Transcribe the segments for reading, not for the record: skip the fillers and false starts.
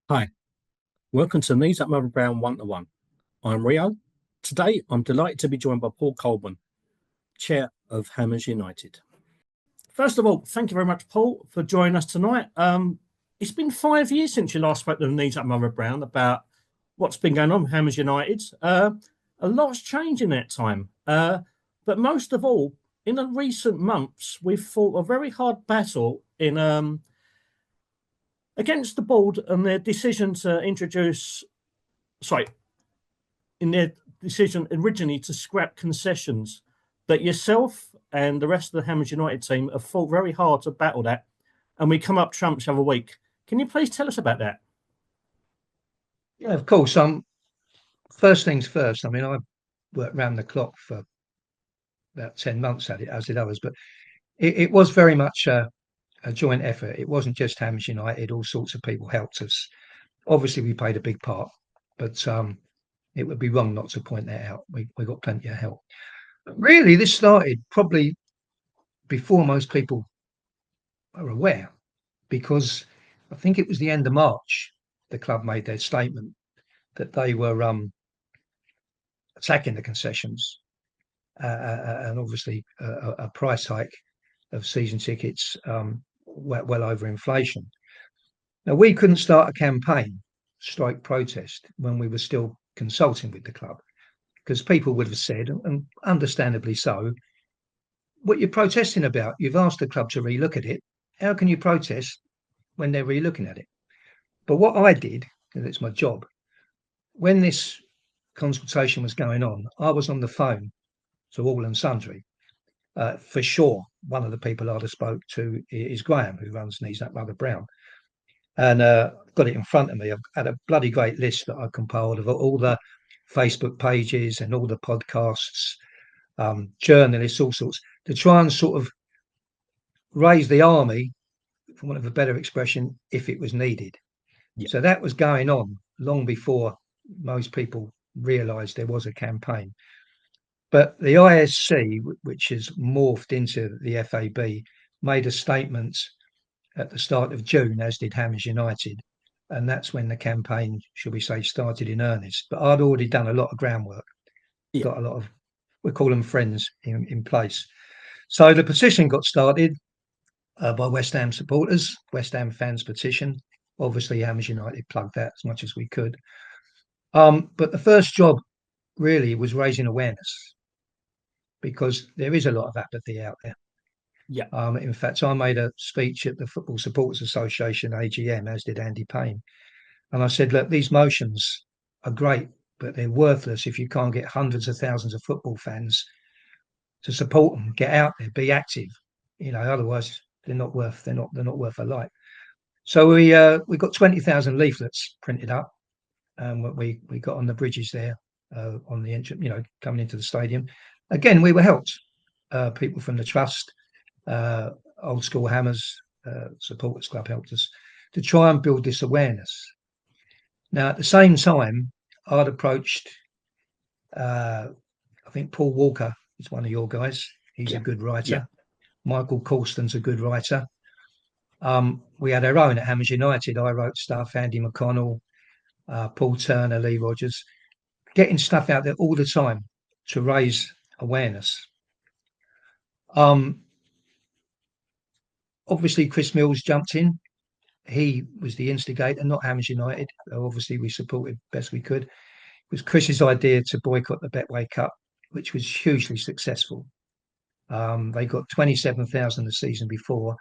Hi, welcome to Knees Up Mother Brown One-to-One. I'm Rio. Today, I'm delighted to be joined by Paul Colborne, Chair of Hammers United. First of all, thank you very much, Paul, for joining us tonight. It's been 5 years since you last spoke to the Knees Up Mother Brown about what's been going on with Hammers United. A lot's changed in that time. But most of all, in the recent months, we've fought a very hard battle against the board and their decision to in their decision originally to scrap concessions that yourself and the rest of the Hammers United team have fought very hard to battle that, and we come up trumps the other week. Can you please tell us about that? Yeah, of course. First things first. I mean, I worked round the clock for about 10 months at it, as did others, but it was very much a joint effort. It wasn't just Hammers United. All sorts of people helped us. Obviously, we played a big part, but it would be wrong not to point that out. We got plenty of help. But really, this started probably before most people are aware, because I think it was the end of March the club made their statement that they were attacking the concessions, and obviously a price hike of season tickets well over inflation. Now, we couldn't start a campaign, strike protest, when we were still consulting with the club, because people would have said, and understandably so, what you're protesting about? You've asked the club to relook at it. How can you protest when they're relooking at it? But what I did, because it's my job, when this consultation was going on, I was on the phone to all and sundry. For sure, one of the people I'd have spoke to is Graham, who runs Knees Up Mother Brown. And got it in front of me. I've had a bloody great list that I compiled of all the Facebook pages and all the podcasts, journalists, all sorts, to try and sort of raise the army, for want of a better expression, if it was needed. Yeah. So that was going on long before most people realised there was a campaign. But the ISC, which has morphed into the FAB, made a statement at the start of June, as did Hammers United. And that's when the campaign, shall we say, started in earnest. But I'd already done a lot of groundwork, Yeah. got a lot of, we call them friends, in place. So the petition got started by West Ham supporters, West Ham fans petition. Obviously, Hammers United plugged that as much as we could. But the first job really was raising awareness, because there is a lot of apathy out there. Yeah. In fact, I made a speech at the Football Supporters Association AGM, as did Andy Payne. And I said, look, these motions are great, but they're worthless if you can't get hundreds of thousands of football fans to support them. Get out there, be active. Otherwise they're not worth a light. So we got 20,000 leaflets printed up, and we got on the bridges there, on the entrance, coming into the stadium. Again, we were helped. People from the trust, Old School Hammers Supporters Club helped us to try and build this awareness. Now, at the same time, I'd approached, I think Paul Walker is one of your guys. He's a good writer. Yeah. Michael Colston's a good writer. We had our own at Hammers United. I wrote stuff, Andy McConnell, Paul Turner, Lee Rogers, getting stuff out there all the time to raise awareness. Obviously, Chris Mills jumped in. He was the instigator, not Hammers United. Obviously, we supported best we could. It was Chris's idea to boycott the Betway Cup, which was hugely successful. They got 27,000 the season before.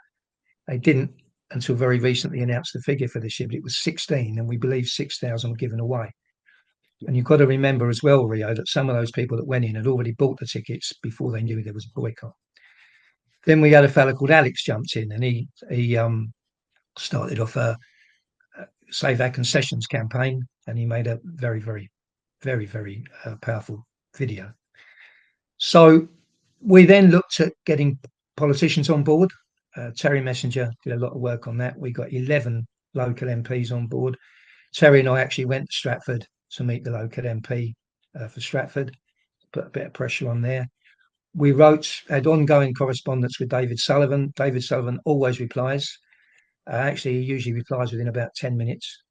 They didn't until very recently announce the figure for this year, but it was 16, and we believe 6,000 were given away. And you've got to remember as well, Rio, that some of those people that went in had already bought the tickets before they knew there was a boycott. Then we had a fella called Alex jumped in, and he started off a Save Our Concessions campaign, and he made a very, very, very, very powerful video. So we then looked at getting politicians on board. Terry Messenger did a lot of work on that. We got 11 local MPs on board. Terry and I actually went to Stratford to meet the local MP for Stratford, put a bit of pressure on there. We had ongoing correspondence with David Sullivan. David Sullivan always replies. Actually, he usually replies within about 10 minutes.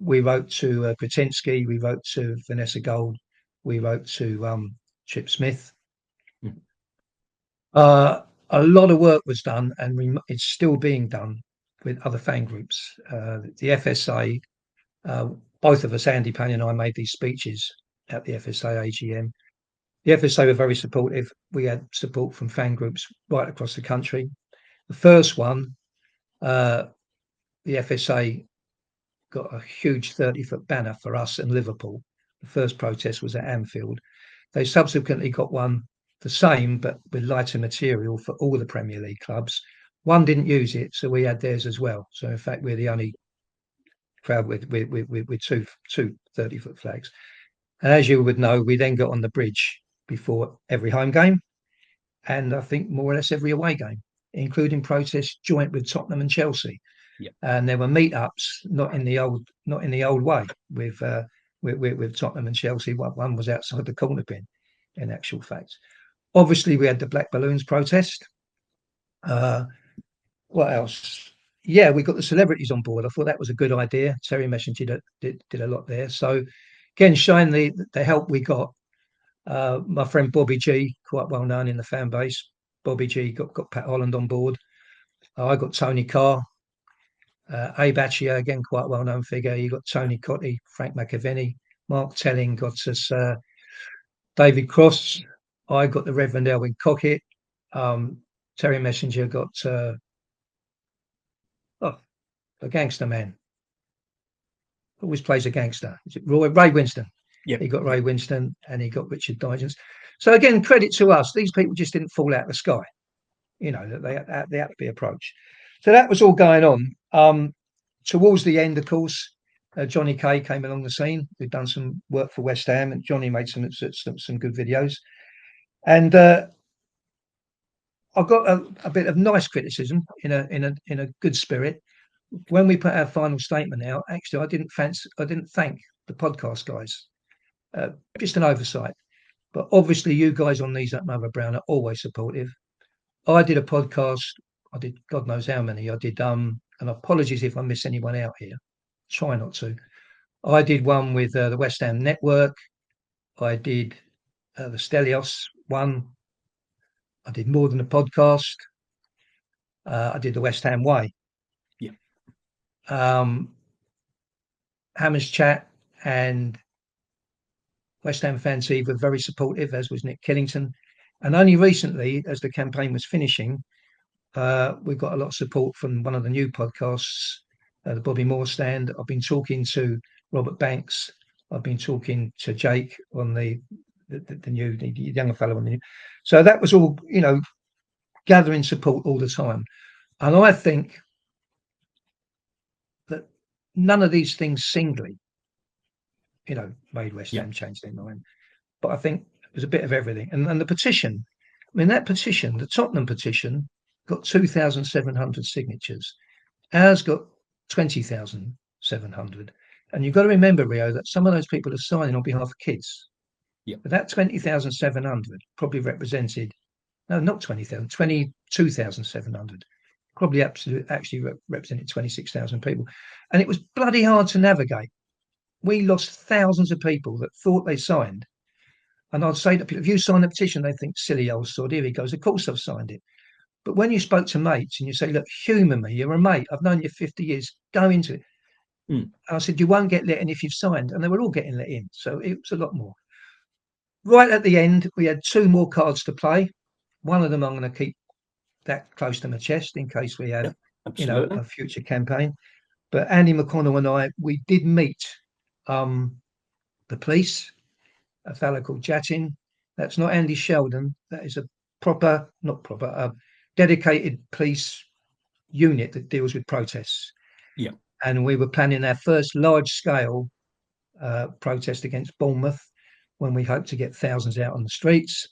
We wrote to Kretinsky, we wrote to Vanessa Gold, we wrote to Chip Smith. A lot of work was done, and it's still being done with other fan groups. The FSA, both of us, Andy Payne and I, made these speeches at the FSA AGM. The FSA were very supportive. We had support from fan groups right across the country. The first one, the FSA got a huge 30-foot banner for us in Liverpool. The first protest was at Anfield. They subsequently got one the same, but with lighter material for all the Premier League clubs. One didn't use it, so we had theirs as well. So in fact, we're the only crowd with two 30-foot flags. And as you would know, we then got on the bridge before every home game, and I think more or less every away game, including protests joint with Tottenham and Chelsea. Yep. And there were meetups, not in the old way, with Tottenham and Chelsea. One was outside the corner bin, in actual fact. Obviously, we had the Black Balloons protest. What else? Yeah, we got the celebrities on board. I thought that was a good idea. Terry Messenger did a lot there. So again, showing the help we got. My friend Bobby G, quite well known in the fan base. Bobby G got Pat Holland on board. I got Tony Carr. Abe Achia, again, quite well known figure. You got Tony Cottee, Frank McAvenny, Mark Telling got us David Cross. I got the Reverend Elwyn Cockett. Terry Messenger got a gangster man. Always plays a gangster. Is it Ray Winston? Yeah, he got Ray Winston, and he got Richard Digance. So again, credit to us. These people just didn't fall out of the sky. You know, that they had to be approached. So that was all going on. Towards the end, of course, Johnny Kay came along the scene. We'd done some work for West Ham, and Johnny made some good videos. And I got a bit of nice criticism in a good spirit. When we put our final statement out, actually, I didn't thank the podcast guys. Just an oversight. But obviously, you guys on Knees Up Mother Brown are always supportive. I did a podcast. I did God knows how many. I did and apologies if I miss anyone out here. Try not to. I did one with the West Ham Network. I did the Stelios one. I did more than a podcast. I did the West Ham Way. Yeah. Hammers Chat and West Ham Fan TV were very supportive, as was Nick Killington. And only recently, as the campaign was finishing, we got a lot of support from one of the new podcasts, the Bobby Moore Stand. I've been talking to Robert Banks. I've been talking to Jake on the younger fellow on the new. So that was all, gathering support all the time. And I think that none of these things singly, made West Ham change their mind. But I think it was a bit of everything. And the petition, that petition, the Tottenham petition, got 2,700 signatures. Ours got 20,700. And you've got to remember, Rio, that some of those people are signing on behalf of kids. Yeah. But that 20,700 probably represented, no, not 20,000, 22,700. Probably actually represented 26,000 people. And it was bloody hard to navigate. We lost thousands of people that thought they signed. And I'd say to people, if you sign the petition, they think, silly old sod, here he goes. Of course I've signed it. But when you spoke to mates and you say, look, humour me, you're a mate, I've known you 50 years, go into it. And I said, you won't get let in if you've signed. And they were all getting let in. So it was a lot more. Right at the end, we had 2 more cards to play. One of them I'm going to keep that close to my chest in case we have, a future campaign. But Andy McConnell and I, we did meet the police, a fellow called Jatin. That's not Andy Sheldon. That is a dedicated police unit that deals with protests. Yeah. And we were planning our first large-scale protest against Bournemouth when we hope to get thousands out on the streets.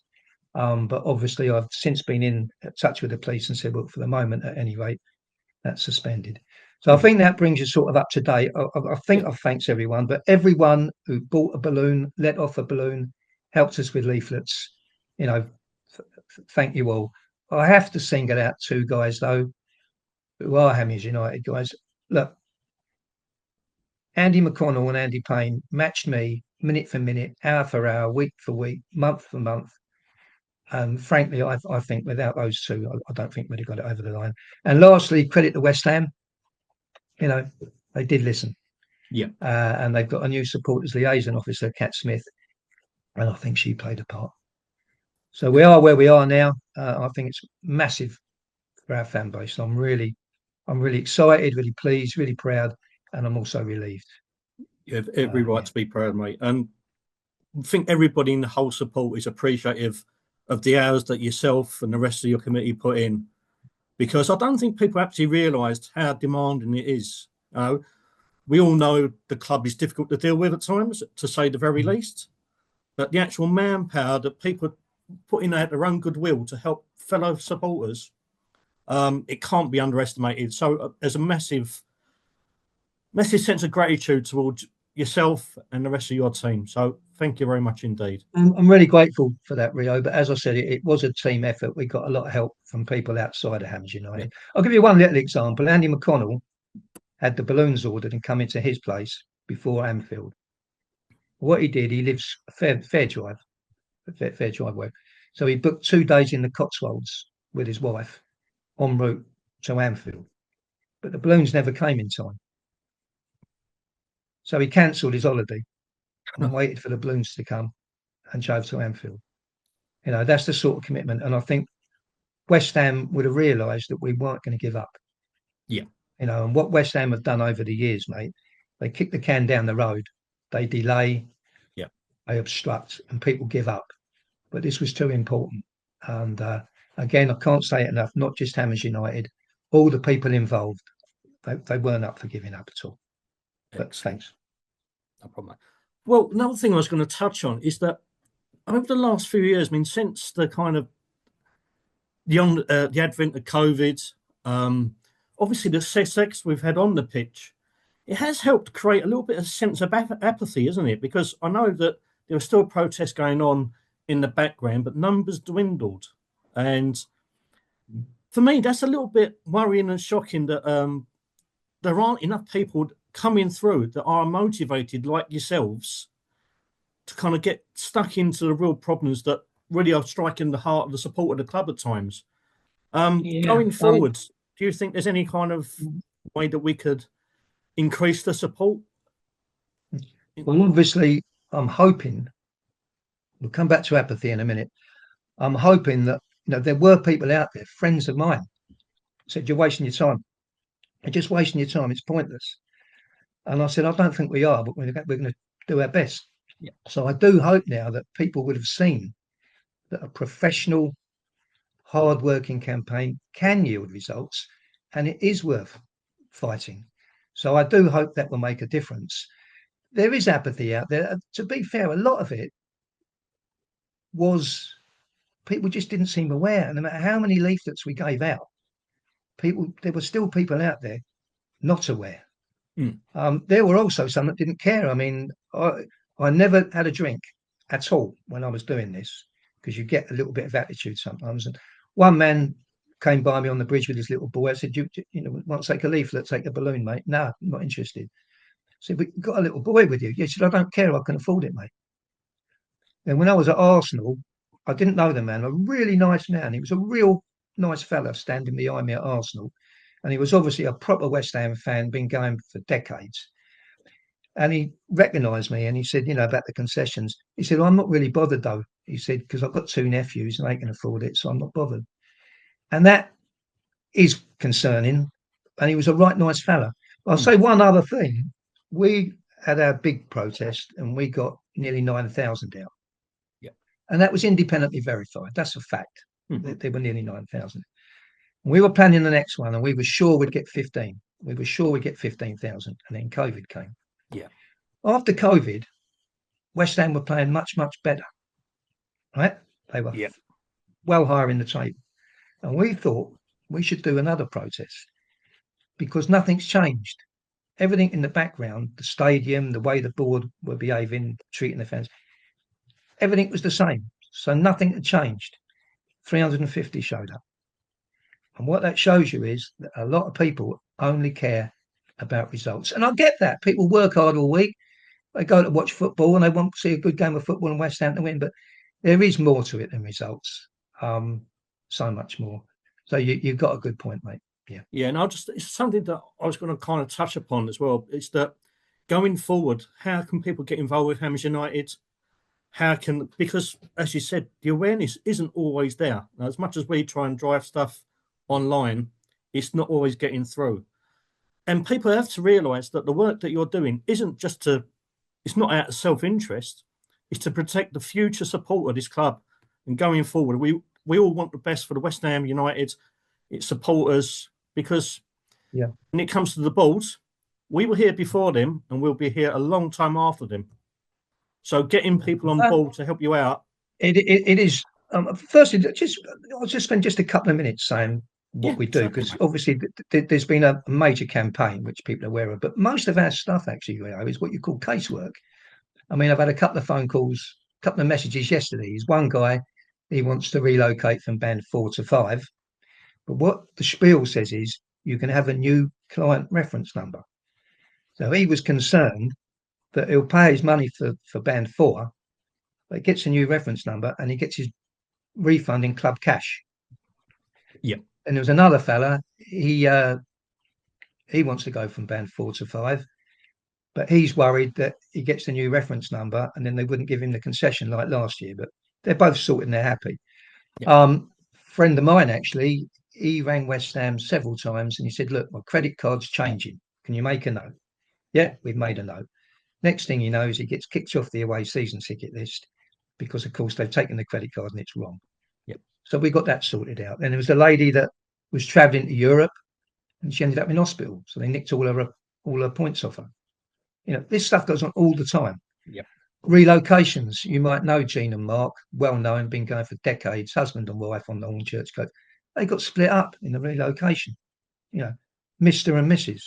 But obviously, I've since been in touch with the police and said, well, for the moment, at any rate, that's suspended. So I think that brings you sort of up to date. I think I've thanked everyone, but everyone who bought a balloon, let off a balloon, helped us with leaflets, thank you all. I have to single out 2 guys, though, who are Hammers United guys. Look, Andy McConnell and Andy Payne matched me minute for minute, hour for hour, week for week, month for month. And frankly, I think without those two, I don't think we'd have got it over the line. And lastly, credit to West Ham. You know, they did listen. Yeah. And they've got a new supporters liaison officer, Kat Smith, and I think she played a part. So we are where we are now. I think it's massive for our fan base. I'm really excited, really pleased, really proud, and I'm also relieved. You have every right to be proud, mate. And I think everybody in the whole support is appreciative of the hours that yourself and the rest of your committee put in, because I don't think people actually realised how demanding it is. We all know the club is difficult to deal with at times, to say the very least, but the actual manpower that people put in out their own goodwill to help fellow supporters, it can't be underestimated. So there's a massive sense of gratitude towards yourself and the rest of your team. So thank you very much indeed. I'm really grateful for that, Rio. But as I said, it was a team effort. We got a lot of help from people outside of Hammers United. Yeah. I'll give you one little example. Andy McConnell had the balloons ordered and come into his place before Anfield. What he did, he lives a fair drive away. So he booked 2 days in the Cotswolds with his wife en route to Anfield. But the balloons never came in time. So he cancelled his holiday and waited for the balloons to come and drove to Anfield. You know, that's the sort of commitment. And I think West Ham would have realised that we weren't going to give up. Yeah. You know, and what West Ham have done over the years, mate, they kick the can down the road, they delay, yeah, they obstruct, and people give up. But this was too important. And again, I can't say it enough, not just Hammers United, all the people involved, they weren't up for giving up at all. But thanks. No problem. Well, another thing I was going to touch on is that over the last few years, I mean, since the kind of the advent of COVID, obviously the success we've had on the pitch, it has helped create a little bit of sense of apathy, isn't it? Because I know that there are still protests going on in the background, but numbers dwindled. And for me, that's a little bit worrying and shocking that there aren't enough people coming through that are motivated like yourselves to kind of get stuck into the real problems that really are striking the heart of the support of the club at times. Going forward, do you think there's any kind of way that we could increase the support? Well, obviously, I'm hoping, we'll come back to apathy in a minute. I'm hoping that, you know, there were people out there, friends of mine, said, you're wasting your time. You're just wasting your time. It's pointless. And I said, I don't think we are, but we're going to do our best. Yeah. So I do hope now that people would have seen that a professional, hard-working campaign can yield results, and it is worth fighting. So I do hope that will make a difference. There is apathy out there. To be fair, a lot of it was people just didn't seem aware. And no matter how many leaflets we gave out, there were still people out there not aware. There were also some that didn't care. I mean, I never had a drink at all when I was doing this, because you get a little bit of attitude sometimes. And one man came by me on the bridge with his little boy. I said, you know, want to take a leaflet, take a balloon, mate? No, I'm not interested. I said, but you've got a little boy with you. He said, I don't care. I can afford it, mate. And when I was at Arsenal, I didn't know the man, a really nice man. He was a real nice fella standing behind me at Arsenal. And he was obviously a proper West Ham fan, been going for decades. And he recognised me and he said, you know, about the concessions. He said, I'm not really bothered, though. He said, because I've got 2 nephews and they can afford it, so I'm not bothered. And that is concerning. And he was a right nice fella. I'll say one other thing. We had our big protest and we got nearly 9,000 out. Yeah. And that was independently verified. That's a fact. There were nearly 9,000. We were planning the next one and we were sure we'd get 15. We were sure we'd get 15,000. And then COVID came. Yeah. After COVID, West Ham were playing much, much better. Right? They were well higher in the table. And we thought we should do another protest because nothing's changed. Everything in the background, the stadium, the way the board were behaving, treating the fans, everything was the same. So nothing had changed. 350 showed up. And what that shows you is that a lot of people only care about results. And I get that. People work hard all week. They go to watch football and they want to see a good game of football and West Ham to win. But there is more to it than results. So much more. So you've got a good point, mate. Yeah. Yeah, and it's something that I was going to kind of touch upon as well. It's that going forward, how can people get involved with Hammers United? Because as you said, the awareness isn't always there. Now, as much as we try and drive stuff online, it's not always getting through. And people have to realise that the work that you're doing isn't just it's not out of self-interest. It's to protect the future support of this club. And going forward, we all want the best for the West Ham United, its supporters, because when it comes to the Bulls, we were here before them and we'll be here a long time after them. So getting people on board to help you out. It is. Firstly, I'll just spend just a couple of minutes saying what we do, because obviously there's been a major campaign which people are aware of, but most of our stuff actually, Rio, is what you call casework. I mean, I've had a couple of phone calls, a couple of messages yesterday. He's one guy, he wants to relocate from band 4 to 5, but what the spiel says is you can have a new client reference number. So he was concerned that he'll pay his money for band 4, but he gets a new reference number and he gets his refund in club cash. Yep. And there was another fella, he wants to go from band 4 to 5, but he's worried that he gets the new reference number and then they wouldn't give him the concession like last year. But they're both sorted and they're happy. Yep. Friend of mine, actually, he rang West Ham several times and he said, look, my credit card's changing. Can you make a note? Yeah, we've made a note. Next thing he knows, he gets kicked off the away season ticket list because, of course, they've taken the credit card and it's wrong. Yep. So we got that sorted out. Then there was a lady that was travelling to Europe and she ended up in hospital. So they nicked all her points off her. You know, this stuff goes on all the time. Yep. Relocations. You might know Gene and Mark, well known, been going for decades, husband and wife on the Hornchurch Coast. They got split up in the relocation. You know, Mr. and Mrs.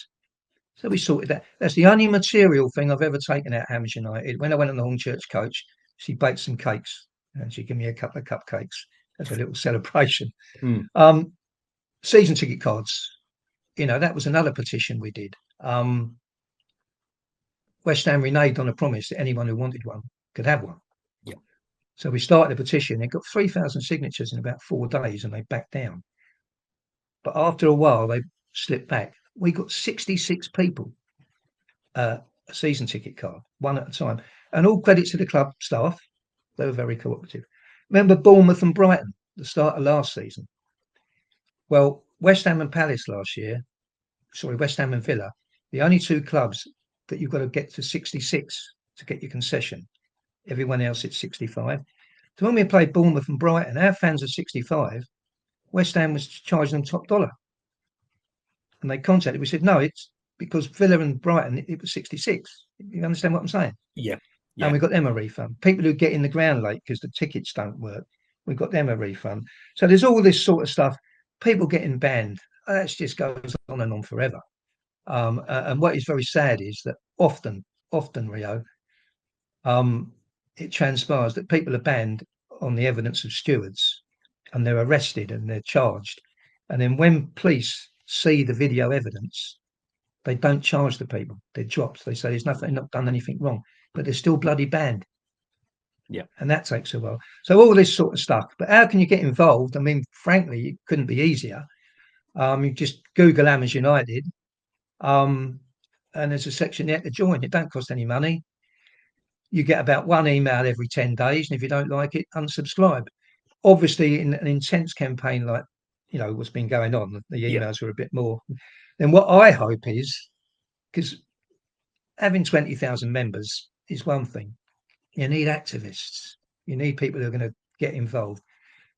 So we sorted that. That's the only material thing I've ever taken out Hammers United. When I went on the Hornchurch coach, she baked some cakes and she gave me a couple of cupcakes as a little celebration. Season ticket cards. You know, that was another petition we did. West Ham reneged on a promise that anyone who wanted one could have one. Yeah. So we started a petition. It got 3,000 signatures in about 4 days and they backed down. But after a while, they slipped back. We got 66 people a season ticket card, one at a time. And all credit to the club staff. They were very cooperative. Remember Bournemouth and Brighton, the start of last season? Well, West Ham and Palace last year, West Ham and Villa, the only 2 clubs that you've got to get to 66 to get your concession. Everyone else it's 65. So when we played Bournemouth and Brighton, our fans are 65. West Ham was charging them top dollar. And they contacted, we said, no, it's because Villa and Brighton, it was 66. You understand what I'm saying? Yeah. And we got them a refund. People who get in the ground late because the tickets don't work, we got them a refund. So there's all this sort of stuff. People getting banned. That just goes on and on forever. And what is very sad is that often, Rio, it transpires that people are banned on the evidence of stewards and they're arrested and they're charged. And then when police see the video evidence, they don't charge the people. They're dropped. They say there's nothing, not done anything wrong, but they're still bloody banned. Yeah. And that takes a while. So all this sort of stuff. But how can you get involved? I mean, frankly, it couldn't be easier. You just Google Hammers United. And there's a section there to join. It don't cost any money. You get about 1 email every 10 days. And if you don't like it, unsubscribe. Obviously, in an intense campaign like, what's been going on, the emails were a bit more. Then what I hope is, because having 20,000 members is one thing. You need activists. You need people who are going to get involved.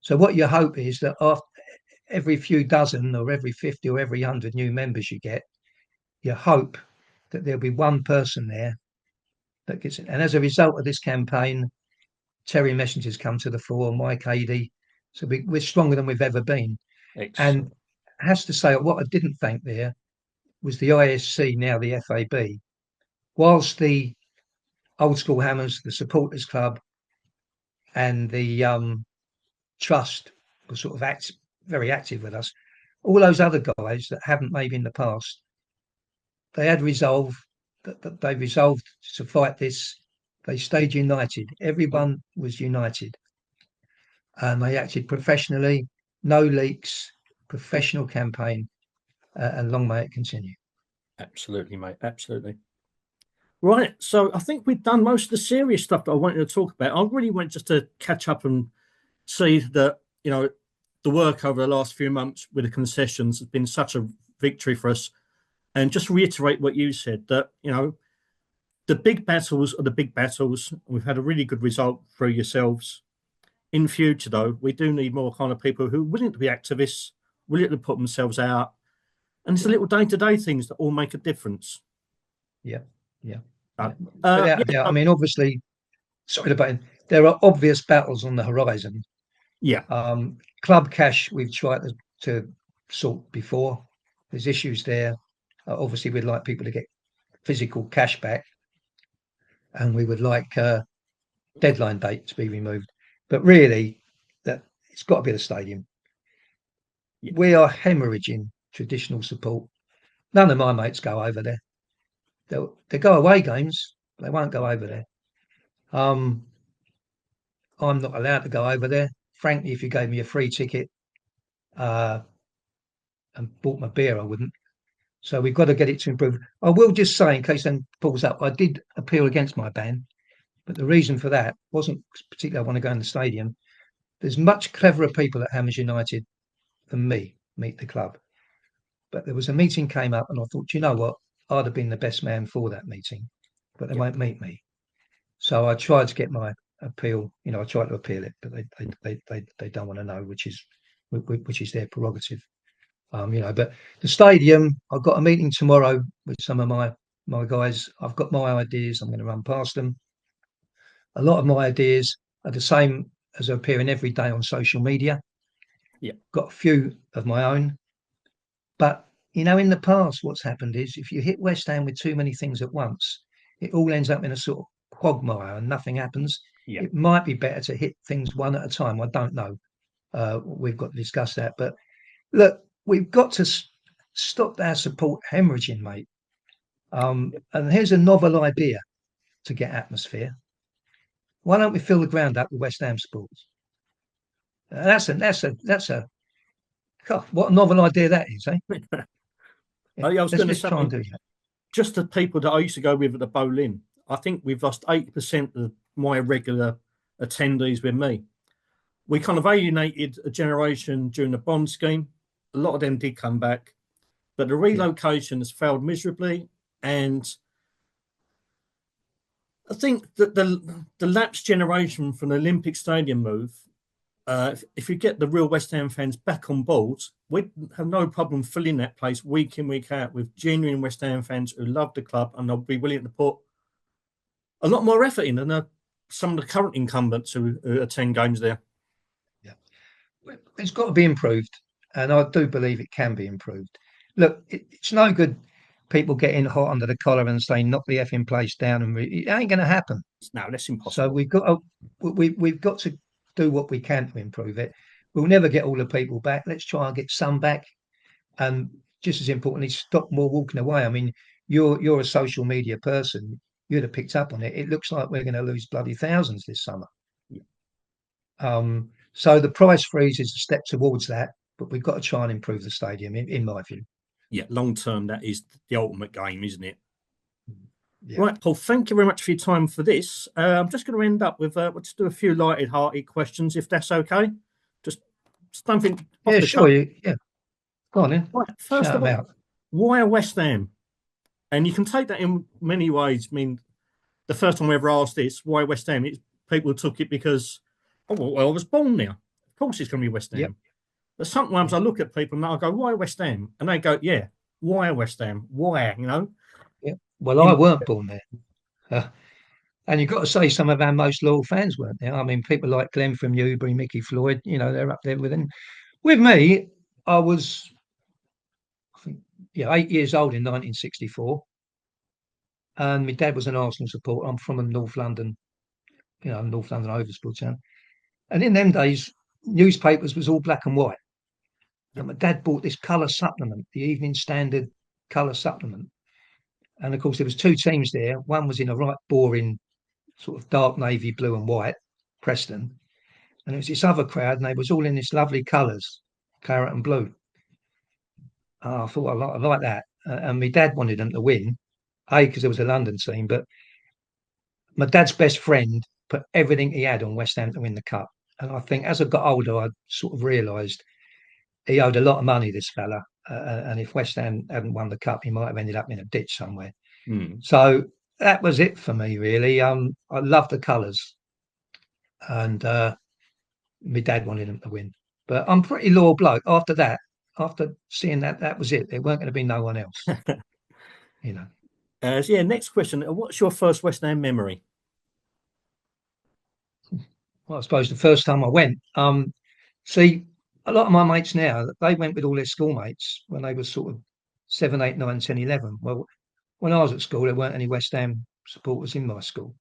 So what you hope is that after every few dozen or every 50 or every 100 new members you get, you hope that there'll be one person there that gets it. And as a result of this campaign, Terry Messenger's come to the fore, Mike Adey. So we're stronger than we've ever been. Excellent. And has to say, what I didn't thank there was the ISC, now the FAB. Whilst the Old School Hammers, the Supporters Club, and the Trust were sort of very active with us, all those other guys that haven't maybe in the past they had resolve. That they resolved to fight this. They stayed united. Everyone was united, and they acted professionally. No leaks. Professional campaign, and long may it continue. Absolutely, mate. Absolutely. Right. So I think we've done most of the serious stuff that I wanted to talk about. I really want just to catch up and see that, the work over the last few months with the concessions has been such a victory for us. And just reiterate what you said, that, the big battles are the big battles. We've had a really good result through yourselves. In future, though, we do need more kind of people who are willing to be activists, willing to put themselves out. And it's the little day-to-day things that all make a difference. Yeah. Yeah. I mean, obviously, sorry about it. There are obvious battles on the horizon. Yeah. Club cash, we've tried to sort before. There's issues there. Obviously, we'd like people to get physical cash back, and we would like deadline date to be removed. But really, that it's got to be the stadium. Yeah. We are hemorrhaging traditional support. None of my mates go over there. They go away games. They won't go over there. I'm not allowed to go over there. Frankly, if you gave me a free ticket and bought my beer, I wouldn't. So we've got to get it to improve. I will just say, in case then pulls up, I did appeal against my ban, but the reason for that wasn't particularly I want to go in the stadium. There's much cleverer people at Hammers United than me meet the club. But there was a meeting came up, and I thought, you know what, I'd have been the best man for that meeting, but they won't meet me. So I tried to get my appeal. I tried to appeal it, but they don't want to know, which is their prerogative. But the stadium, I've got a meeting tomorrow with some of my guys. I've got my ideas. I'm going to run past them. A lot of my ideas are the same as appearing every day on social media. Yeah. Got a few of my own. But, in the past, what's happened is if you hit West Ham with too many things at once, it all ends up in a sort of quagmire and nothing happens. Yeah. It might be better to hit things one at a time. I don't know. We've got to discuss that. But look, we've got to stop our support hemorrhaging, mate. And here's a novel idea to get atmosphere. Why don't we fill the ground up with West Ham supporters? That's a God, what a novel idea that is, eh? I was going to say, try and do that. Just the people that I used to go with at the Boleyn, I think we've lost 80% of my regular attendees with me. We kind of alienated a generation during the bond scheme. A lot of them did come back, but the relocation has failed miserably. And I think that the lapsed generation from the Olympic Stadium move, if you get the real West Ham fans back on board, we'd have no problem filling that place week in, week out with genuine West Ham fans who love the club and they'll be willing to put a lot more effort in than some of the current incumbents who attend games there. Yeah, it's got to be improved, and I do believe it can be improved. Look, it's no good people getting hot under the collar and saying knock the effing place down, and it ain't going to happen. No, that's impossible. So we've got to do what we can to improve it. We'll never get all the people back. Let's try and get some back, and just as importantly, stop more walking away. I mean, you're a social media person. You'd have picked up on it. It looks like we're going to lose bloody thousands this summer. Yeah. So the price freeze is a step towards that, but we've got to try and improve the stadium, in my view. Yeah, long term, that is the ultimate game, isn't it? Yeah. Right, Paul, thank you very much for your time for this. I'm just going to end up with, let's do a few lighted-hearted questions, if that's okay. Just something. Yeah, sure. Yeah. Go on then. Right, first Shout of all, out. why West Ham? And you can take that in many ways. I mean, the first time we ever asked this, why West Ham? People took it because, well, I was born there. Of course it's going to be West Ham. Yep. But sometimes I look at people and I go, why West Ham? And they go, yeah, why West Ham? Why, Yeah. Well, I weren't born there. And you've got to say some of our most loyal fans weren't there. I mean, people like Glenn from Newbury, Mickey Floyd, they're up there with him. With me, I was, I think, 8 years old in 1964. And my dad was an Arsenal supporter. I'm from a North London, North London oversport town. And in them days, newspapers was all black and white. And my dad bought this colour supplement, the Evening Standard colour supplement. And of course, there was two teams there. One was in a right boring sort of dark navy blue and white, Preston, and it was this other crowd, and they was all in this lovely colours, claret and blue. I thought I like that, and my dad wanted them to win, because there was a London team, but my dad's best friend put everything he had on West Ham to win the cup. And I think as I got older, I sort of realised he owed a lot of money, this fella. And if West Ham hadn't won the cup, he might have ended up in a ditch somewhere. Mm. So that was it for me, really. I love the colours, and my dad wanted him to win. But I'm a pretty loyal bloke. After that, after seeing that, that was it. There weren't going to be no one else, you know. So yeah, next question. What's your first West Ham memory? Well, I suppose the first time I went, see, a lot of my mates now, they went with all their schoolmates when they were sort of 7, 8, 9, 10, 11. Well, when I was at school, there weren't any West Ham supporters in my school.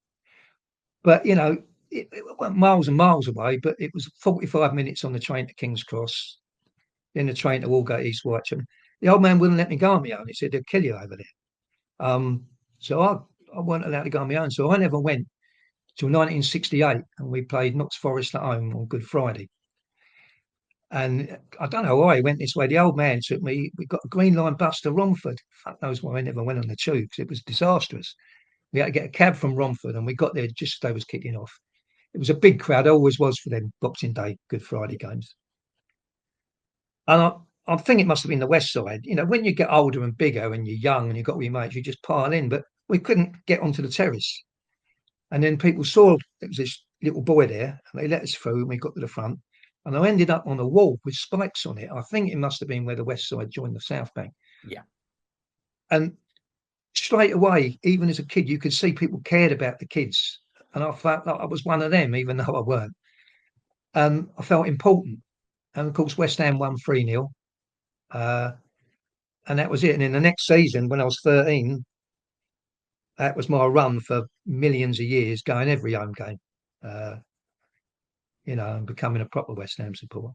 But, you know, it went miles and miles away, but it was 45 minutes on the train to King's Cross, then the train to Aldgate East Whitechapel. The old man wouldn't let me go on my own. He said, they'll kill you over there. So I weren't allowed to go on my own. So I never went till 1968, and we played Notts Forest at home on Good Friday. And I don't know why he went this way. The old man took me. We got a Green Line bus to Romford. Fuck knows why I never went on the tube, because it was disastrous. We had to get a cab from Romford, and we got there just as they was kicking off. It was a big crowd, always was for them Boxing Day, Good Friday games. And I think it must have been the West Side. You know, when you get older and bigger and you're young and you've got all your mates, you just pile in. But we couldn't get onto the terrace. And then people saw there was this little boy there, and they let us through, and we got to the front. And I ended up on a wall with spikes on it. I think it must have been where the West Side joined the South Bank. Yeah. And straight away, even as a kid, you could see people cared about the kids. And I felt like I was one of them, even though I weren't. I felt important. And of course, West Ham won 3-0. And that was it. And in the next season, when I was 13, that was my run for millions of years, going every home game, you know, and becoming a proper West Ham supporter.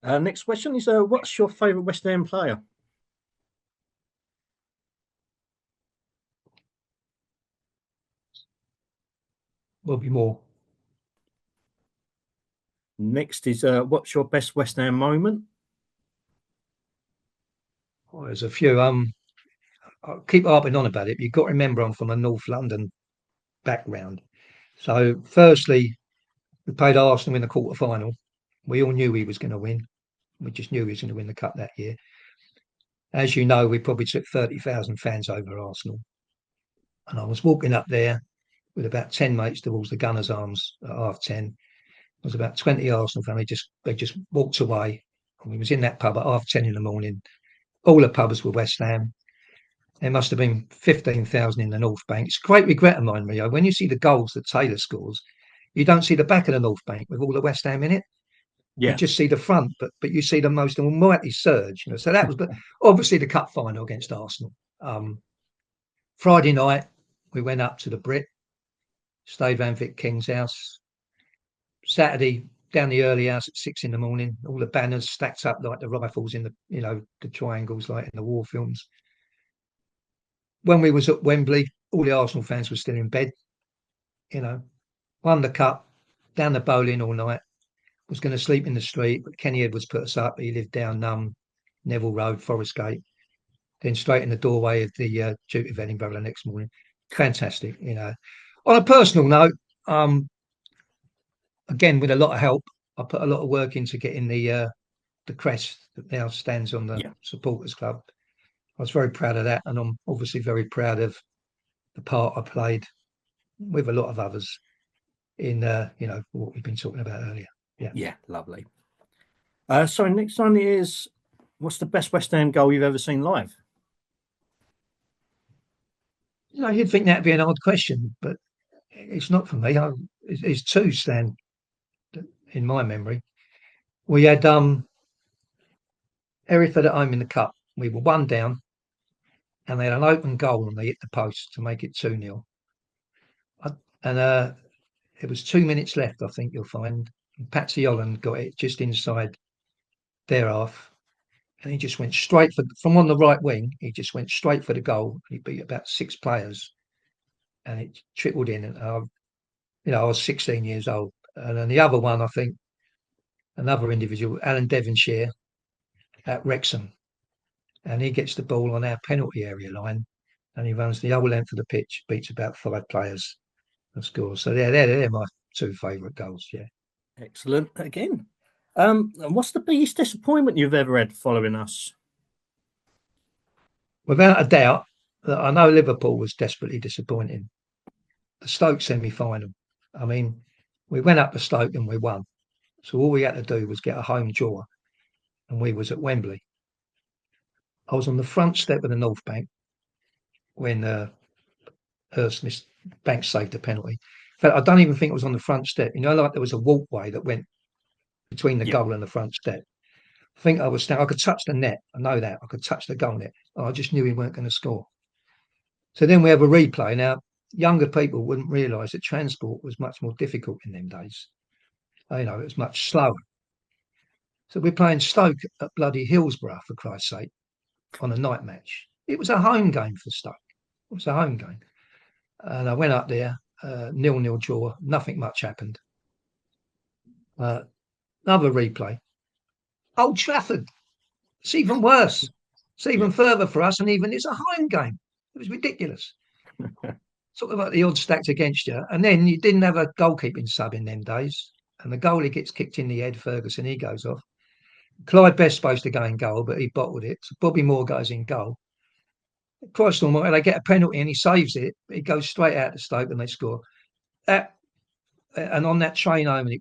Next question is, what's your favourite West Ham player? Will be more. Next is, what's your best West Ham moment? Oh, there's a few. I'll keep harping on about it, but you've got to remember I'm from a North London background. So, firstly, we played Arsenal in the quarter final. We all knew he was going to win. We just knew he was going to win the cup that year. As you know, we probably took 30,000 fans over Arsenal. And I was walking up there with about 10 mates towards the Gunners' Arms at 10:30. There was about 20 Arsenal fans. They just walked away. And we was in that pub at 10:30 in the morning. All the pubs were West Ham. There must have been 15,000 in the North Bank. It's a great regret of mine, Rio. When you see the goals that Taylor scores, you don't see the back of the North Bank with all the West Ham in it. You Yeah. just see the front, but you see the most almighty surge. You know, so that was, but obviously the cup final against Arsenal. Friday night, we went up to the Brit, stayed Van Vick King's house. Saturday, down the early house at 6 in the morning. All the banners stacked up like the rifles in the, you know, the triangles like in the war films. When we was at Wembley, all the Arsenal fans were still in bed. You know, won the cup, down the bowling all night. Was going to sleep in the street, but Kenny Edwards put us up. He lived down Neville Road, Forest Gate. Then straight in the doorway of the Duke of Edinburgh the next morning. Fantastic, you know. On a personal note, again with a lot of help, I put a lot of work into getting the crest that now stands on the supporters club. I was very proud of that, and I'm obviously very proud of the part I played with a lot of others in you know, what we've been talking about earlier. Yeah, lovely. So next one is, what's the best West Ham goal you've ever seen live? You know, you'd think that'd be an odd question, but it's not for me. It's two stand in my memory. We had Hereford at home in the cup. We were 1 down, and they had an open goal, and they hit the post to make it 2-0. And it was 2 minutes left, I think you'll find. And Patsy Holland got it just inside their half, and he just went straight from on the right wing. He just went straight for the goal. He beat about 6 players, and it trickled in. And I was 16 years old. And then the other one, I think, another individual, Alan Devonshire at Wrexham, and he gets the ball on our penalty area line, and he runs the whole length of the pitch, beats about 5 players, and scores. So they're my 2 favourite goals. Yeah. Excellent. Again. And what's the biggest disappointment you've ever had following us? Without a doubt, I know Liverpool was desperately disappointing. The Stoke semi-final. I mean, we went up to Stoke and we won. So all we had to do was get a home draw, and we was at Wembley. I was on the front step of the North Bank when Hurst missed Banks saved the penalty. In fact, I don't even think it was on the front step. Like there was a walkway that went between the goal and the front step. I think I was I could touch the net. I know that. I could touch the goal net. I just knew we weren't going to score. So then we have a replay. Now, younger people wouldn't realise that transport was much more difficult in them days. It was much slower. So we're playing Stoke at bloody Hillsborough, for Christ's sake, on a night match. It was a home game for Stoke. It was a home game. And I went up there, 0-0 draw, nothing much happened. Another replay. Old Trafford. It's even worse. It's even further for us, and even it's a home game. It was ridiculous. Talk about the odds stacked against you. And then you didn't have a goalkeeping sub in them days. And the goalie gets kicked in the head, Ferguson, he goes off. Clyde Best's supposed to go in goal, but he bottled it. So Bobby Moore goes in goal. Christ almighty, they get a penalty and he saves it. He goes straight out to Stoke and they score. And on that train home, and it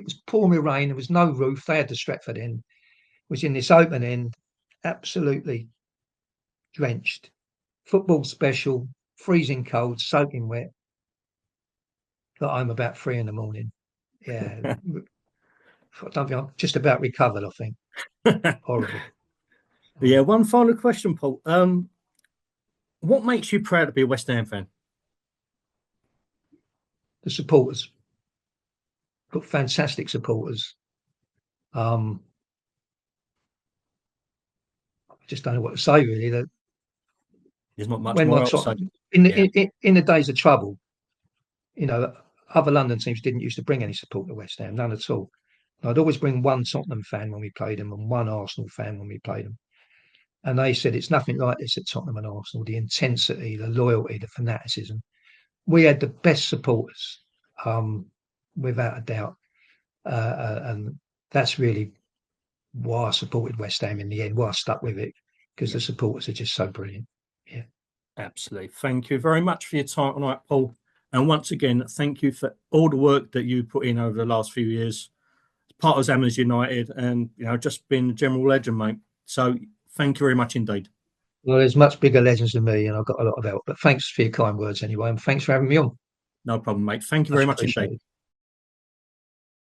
was pouring rain. There was no roof. They had the Stretford end. Was in this open end, absolutely drenched. Football special, freezing cold, soaking wet. Got home about 3 a.m. Yeah, I don't think I'm just about recovered. I think horrible. Yeah. One final question, Paul. What makes you proud to be a West Ham fan? The supporters. Got fantastic supporters. I just don't know what to say really. There's not much more else to say. In the days of trouble, other London teams didn't used to bring any support to West Ham, none at all. I'd always bring one Tottenham fan when we played them and one Arsenal fan when we played them. And they said it's nothing like this at Tottenham and Arsenal. The intensity, the loyalty, the fanaticism. We had the best supporters, without a doubt. And that's really why I supported West Ham in the end, why I stuck with it, because the supporters are just so brilliant. Yeah. Absolutely. Thank you very much for your time tonight, Paul. And once again, thank you for all the work that you put in over the last few years. Part of Hammers United and, just been a general legend, mate. So thank you very much indeed. Well, there's much bigger legends than me, and I've got a lot of help. But thanks for your kind words anyway, and thanks for having me on. No problem, mate. Thank you very much indeed.